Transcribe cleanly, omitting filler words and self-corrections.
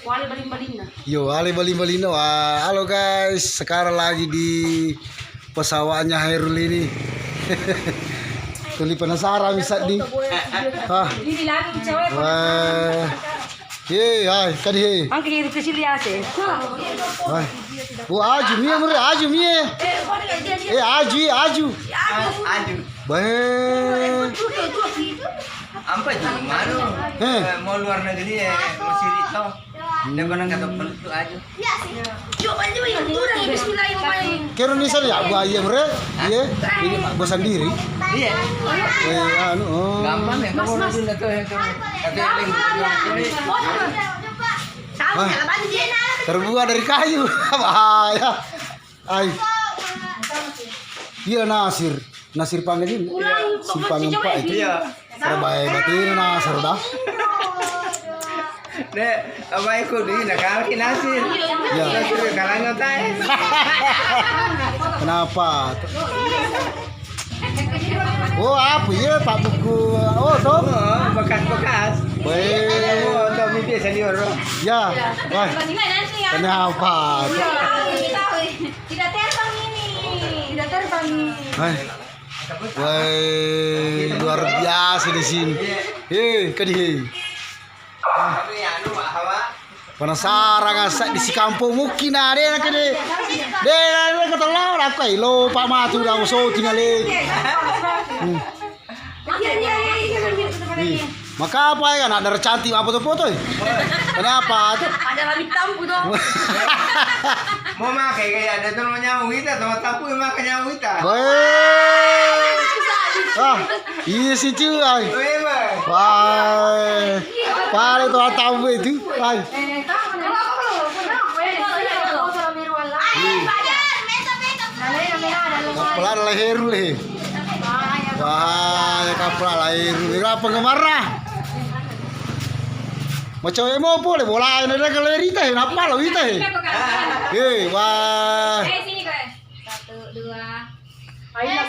Wali baling-balingna. Yo, ale baling-balingna. Wah, halo guys, sekarang lagi di pesawatnya Hairul ini. Tuli penasaran bisa di. Hah. Ini lagi cewek. Wah. Ye, hai, kan he. Ang kiri ke sini ase. Hai. Aju mie mure, aju mie. Aju. Aju. Bang. Apa itu? Manu. Mau luar negeri ya, masih itu. Dia pernah kata pelut tuh aju. Kira nih ya, gua iya mure. Iya, ini gua sendiri. Iya. Anu. Oh. Gampang ya, kamu udah tuh itu. Ada yang Terbuat dari kayu. Bahaya. Ay. Iya Nasir panggilin. Simpang empat itu. Iya. Terbaik batin Nasir dah. Dek, apa ikut di nakal Nasir? Ya. Nasir kalangnya tay. Kenapa? Oh apa ya Pak Buku? Oh toh. Oh, bekas-bekas. Baik. Oh, untuk mimpi senior. Ya. Wah. Kenapa? Tidak terbang ini. Tidak terbang ini. Hai. Wah, luar biasa di sini. Kadi. Tapi anu hawa. Penasaran asak di si kampung mungkin ada nak de. De kata lau lah kai lo Pak Matu dah so tinggal le. Maka apa ya nak ada cantik apa tuh foto? Kenapa tuh? Ada lagi tampu dong. Mau makai kayak ada tuh namanya Wita, sama tapu yang makanya Wita. Baik. Ah, iya sih cuy. Wah, paling tuh tahu itu. Ay. Kapal lahir le. Wah, kapal lahir. Ira penggemarnya. Macam emo boleh bola ini ada galerita, apa lo itu? Wah. Sini guys. 1, 2. Ayo